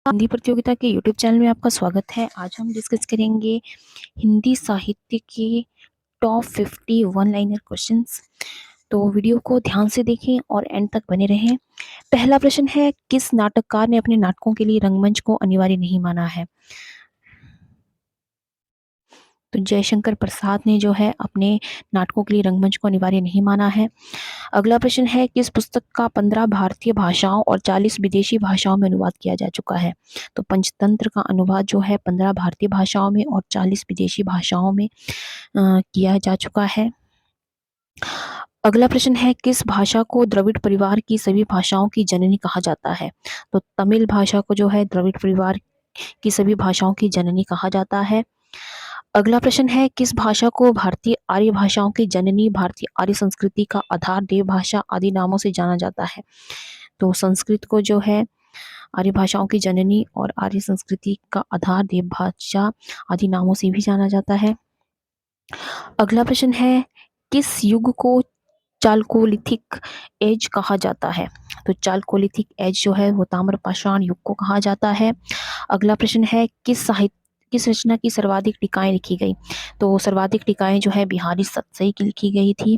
हिंदी प्रतियोगिता के YouTube channel में आपका स्वागत है। आज हम डिस्कस करेंगे हिंदी साहित्य के टॉप 50 वन लाइनर क्वेश्चंस। तो वीडियो को ध्यान से देखें और एंड तक बने रहें। पहला प्रश्न है, किस नाटककार ने अपने नाटकों के लिए रंगमंच को अनिवार्य नहीं माना है? तो जयशंकर प्रसाद ने जो है अपने नाटकों के लिए रंगमंच को अनिवार्य नहीं माना है। अगला प्रश्न है, किस पुस्तक का 15 भारतीय भाषाओं और 40 विदेशी भाषाओं में अनुवाद किया जा चुका है? तो पंचतंत्र का अनुवाद जो है 15 भारतीय भाषाओं में और 40 विदेशी भाषाओं में किया जा चुका है। अगला प्रश्न है, किस भाषा को द्रविड़ परिवार की सभी भाषाओं की जननी कहा जाता है? तो तमिल भाषा को जो है द्रविड़ परिवार की सभी भाषाओं की जननी कहा जाता है। अगला प्रश्न है, किस भाषा को भारतीय आर्य भाषाओं की जननी, भारतीय आर्य संस्कृति का आधार, देव भाषा आदि नामों से जाना जाता है? तो संस्कृत को जो है आर्य भाषाओं की जननी और आर्य संस्कृति का आधार, देव भाषा आदि नामों से भी जाना जाता है। अगला प्रश्न है, किस युग को चालकोलिथिक एज कहा जाता है? तो चालकोलिथिक एज जो है वो ताम्रपाषाण युग को कहा जाता है। अगला प्रश्न है, किस रचना की सर्वाधिक टीकाएं लिखी गई? तो सर्वाधिक टीकाएं जो है बिहारी सतसई की लिखी गई थी।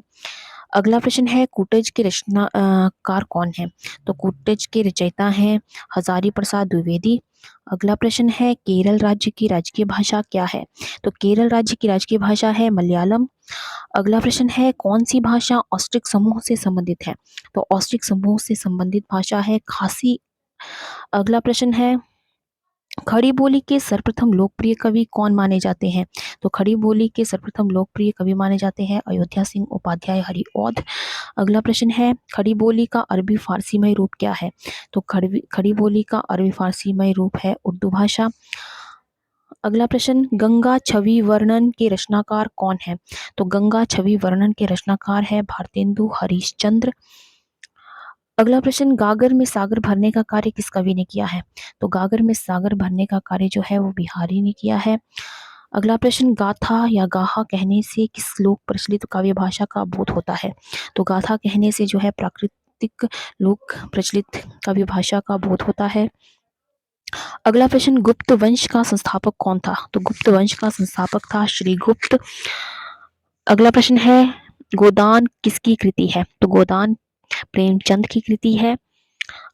अगला प्रश्न है, कूटज के रचनाकार कौन है? तो कूटज के रचयिता हैं हजारी प्रसाद द्विवेदी। अगला प्रश्न है, केरल राज्य की राजकीय भाषा क्या है? तो केरल राज्य की राजकीय भाषा है मलयालम। अगला प्रश्न है, कौन सी भाषा ऑस्ट्रिक समूह से संबंधित है? तो ऑस्ट्रिक समूह से संबंधित भाषा है खासी। अगला प्रश्न है, खड़ी बोली के सर्वप्रथम लोकप्रिय कवि कौन माने जाते हैं? तो खड़ी बोली के सर्वप्रथम लोकप्रिय कवि माने जाते हैं अयोध्या सिंह उपाध्याय हरिऔध। अगला प्रश्न है, खड़ी बोली का अरबी फारसीमय रूप क्या है? तो खड़ी बोली का अरबी फारसीमय रूप है उर्दू भाषा। अगला प्रश्न, गंगा छवि वर्णन के रचनाकार कौन है? तो गंगा छवि वर्णन के रचनाकार है भारतेंदु हरिश्चंद्र। अगला प्रश्न, गागर में सागर भरने का कार्य किस कवि ने किया है? तो गागर में सागर भरने का कार्य जो है वो बिहारी ने किया है। अगला प्रश्न, गाथा या गाहा कहने से किस लोक प्रचलित काव्य भाषा का बोध होता है? तो गाथा कहने से जो है प्राकृतिक लोक प्रचलित काव्य भाषा का बोध होता है। अगला प्रश्न, गुप्त वंश का संस्थापक कौन था? तो गुप्त वंश का संस्थापक था श्रीगुप्त। अगला प्रश्न है, गोदान किसकी कृति है? तो गोदान प्रेमचंद की कृति है।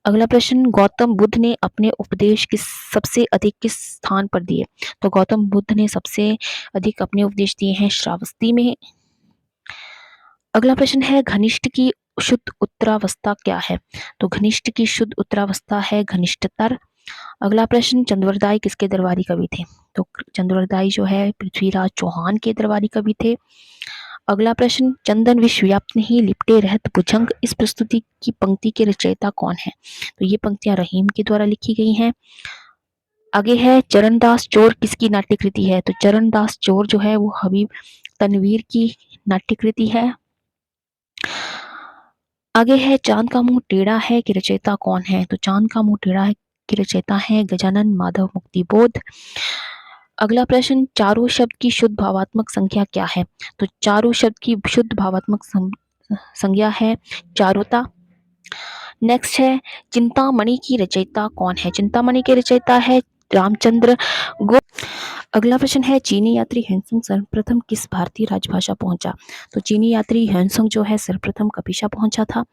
अगला प्रश्न, गौतम बुद्ध ने अपने उपदेश सबसे अधिक किस स्थान पर दिए? तो गौतम बुद्ध ने सबसे अधिक अपने उपदेश दिए हैं श्रावस्ती में। अगला प्रश्न है, घनिष्ठ की शुद्ध उत्तरावस्था क्या है? तो घनिष्ठ की शुद्ध उत्तरावस्था है घनिष्ठतर। अगला प्रश्न, चंद्रवरदाई किसके दरबारी कवि थे? तो चंद्रवरदाई जो है पृथ्वीराज चौहान के दरबारी कवि थे। अगला प्रश्न, चंदन विश्वव्याप्त नहीं लिपटे रहत भुजंग, इस प्रस्तुति की पंक्ति के रचयिता कौन है? तो ये पंक्तियां रहीम के द्वारा लिखी गई हैं। आगे है, चरणदास चोर किसकी नाट्यकृति है? तो चरणदास चोर जो है वो हबीब तनवीर की नाट्यकृति है। आगे है, चांद का मुंह टेढ़ा है कि रचयिता कौन है? तो चांद का मुंह टेढ़ा है कि रचयिता है गजानन माधव मुक्तिबोध। अगला प्रश्न, चारों शब्द की शुद्ध भावात्मक संख्या क्या है? तो चारों शब्द की शुद्ध भावात्मक संज्ञा है चारुता। नेक्स्ट है, चिंतामणि की रचयिता कौन है? चिंतामणि के रचयिता है रामचंद्र गुप्त। अगला प्रश्न है, चीनी यात्री ह्वेनसांग सर्वप्रथम किस भारतीय राजभाषा पहुंचा? तो चीनी यात्री ह्वेनसांग जो है सर्वप्रथम कपिशा पहुंचा था।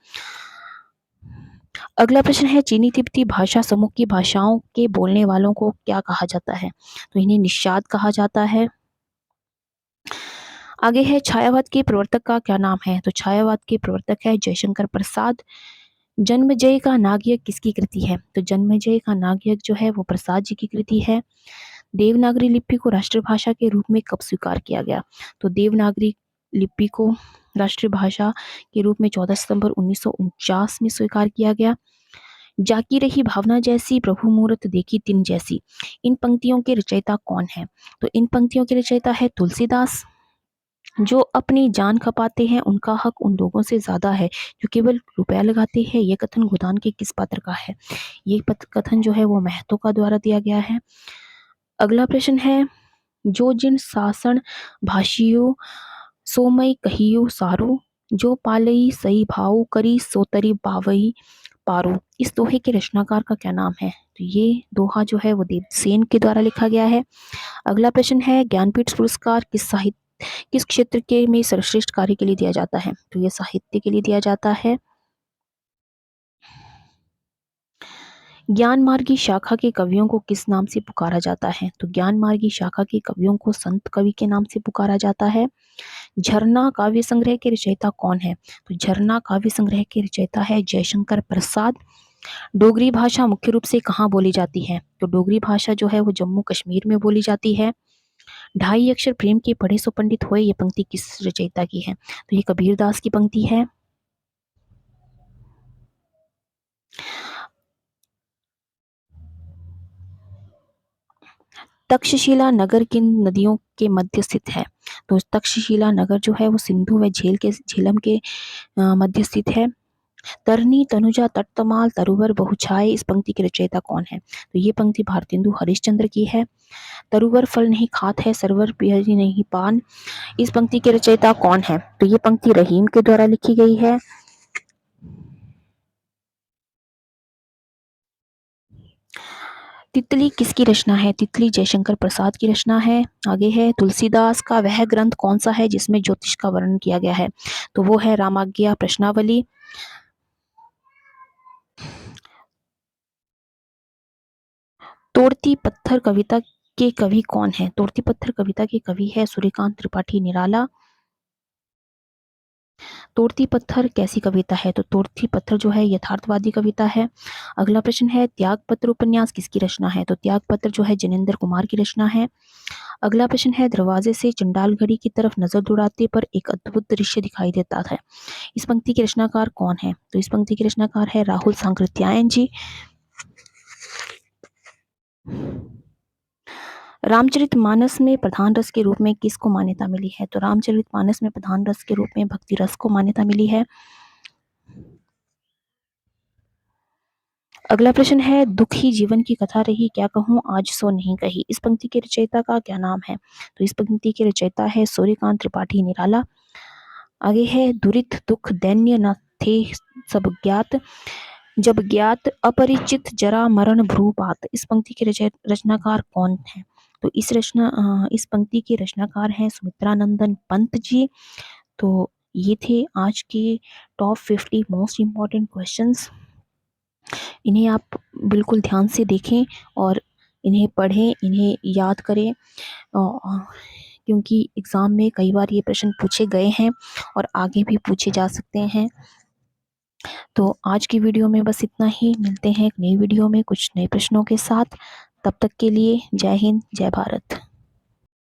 अगला प्रश्न है, चीनी तिब्बती भाषा समूह की भाषाओं के बोलने वालों को क्या कहा जाता है? तो इन्हें निषाद कहा जाता है। आगे है, छायावाद के प्रवर्तक का क्या नाम है? तो छायावाद के प्रवर्तक है जयशंकर प्रसाद। जन्मजय का नागयज्ञ किसकी कृति है? तो जन्मजय का नागयज्ञ जो है वो प्रसाद जी की कृति है। देवनागरी लिपि को राष्ट्रभाषा के रूप में कब स्वीकार किया गया? तो देवनागरी लिपि को राष्ट्रीय भाषा के रूप में 14 सितंबर 1949 में स्वीकार किया गया। जाकी रही भावना जैसी प्रभु मूरत देखी तिन जैसी, इन पंक्तियों के रचयिता कौन है? तो इन पंक्तियों के रचयिता है तुलसीदास। जो अपनी जान खपाते हैं उनका हक उन लोगों से ज्यादा है जो केवल रुपया लगाते हैं, ये कथन गोदान के किस पात्र का है? ये कथन जो है वो महतो का द्वारा दिया गया है। अगला प्रश्न है, जो जिन शासन भाषियो सोमय कहियो सारो, जो पालई सही भाव करी सोतरी बावई, पारो, इस दोहे के रचनाकार का क्या नाम है? तो ये दोहा जो है वो देवसेन के द्वारा लिखा गया है। अगला प्रश्न है, ज्ञानपीठ पुरस्कार किस क्षेत्र के में सर्वश्रेष्ठ कार्य के लिए दिया जाता है? तो ये साहित्य के लिए दिया जाता है। ज्ञान मार्गी शाखा के कवियों को किस नाम से पुकारा जाता है? तो ज्ञान मार्गी शाखा के कवियों को संत कवि के नाम से पुकारा जाता है। झरना काव्य संग्रह के रचयिता कौन है? तो झरना काव्य संग्रह के रचयिता है जयशंकर प्रसाद। डोगरी भाषा मुख्य रूप से कहाँ बोली जाती है? तो डोगरी भाषा जो है वो जम्मू कश्मीर में बोली जाती है। ढाई अक्षर प्रेम के पढ़े सो पंडित होए, ये पंक्ति किस रचयिता की है? तो ये कबीरदास की पंक्ति है। तक्षशिला नगर किन नदियों के मध्य स्थित है? तो तक्षशिला नगर जो है वो सिंधु व झेलम के मध्य स्थित है। तरनी तनुजा तटतमाल तरुवर बहुछाए, इस पंक्ति के रचयिता कौन है? तो ये पंक्ति भारतेंदु हरिश्चंद्र की है। तरुवर फल नहीं खात है, सरवर पियरी नहीं पान, इस पंक्ति के रचयिता कौन है? तो ये पंक्ति रहीम के द्वारा लिखी गई है। तितली किसकी रचना है? तितली जयशंकर प्रसाद की रचना है। आगे है, तुलसीदास का वह ग्रंथ कौन सा है जिसमें ज्योतिष का वर्णन किया गया है? तो वो है रामाज्ञा प्रश्नावली। तोड़ती पत्थर कविता के कवि कौन है? तोड़ती पत्थर कविता के कवि है सूर्यकांत त्रिपाठी निराला। तोड़ती पत्थर कैसी कविता है? तो तोड़ती पत्थर जो है यथार्थवादी कविता है। अगला प्रश्न है, त्यागपत्र उपन्यास किसकी रचना है? तो त्यागपत्र जो है जिनेंद्र कुमार की रचना है। अगला प्रश्न है, दरवाजे से चंडालगढ़ी की तरफ नजर दौड़ाते पर एक अद्भुत दृश्य दिखाई देता है, इस पंक्ति के रचनाकार कौन है? तो इस पंक्ति के रचनाकार है राहुल सांकृत्यायन जी। रामचरितमानस में प्रधान रस के रूप में किसको मान्यता मिली है? तो रामचरितमानस में प्रधान रस के रूप में भक्ति रस को मान्यता मिली है। अगला प्रश्न है, दुखी जीवन की कथा रही क्या कहूँ आज सो नहीं कही, इस पंक्ति के रचयिता का क्या नाम है? तो इस पंक्ति के रचयिता है सूर्यकांत त्रिपाठी निराला। आगे है, दुरित दुख दैन्य न थे सब ज्ञात, जब ज्ञात अपरिचित जरा मरण भ्रूपात, इस पंक्ति के रचनाकार कौन है? तो इस पंक्ति के रचनाकार हैं सुमित्रानंदन पंत जी। तो ये थे आज के टॉप 50 मोस्ट इम्पॉर्टेंट क्वेश्चंस। इन्हें आप बिल्कुल ध्यान से देखें और इन्हें पढ़ें, इन्हें याद करें, क्योंकि एग्ज़ाम में कई बार ये प्रश्न पूछे गए हैं और आगे भी पूछे जा सकते हैं। तो आज की वीडियो में बस इतना ही। मिलते हैं एक नई वीडियो में कुछ नए प्रश्नों के साथ। तब तक के लिए जय हिंद, जय भारत।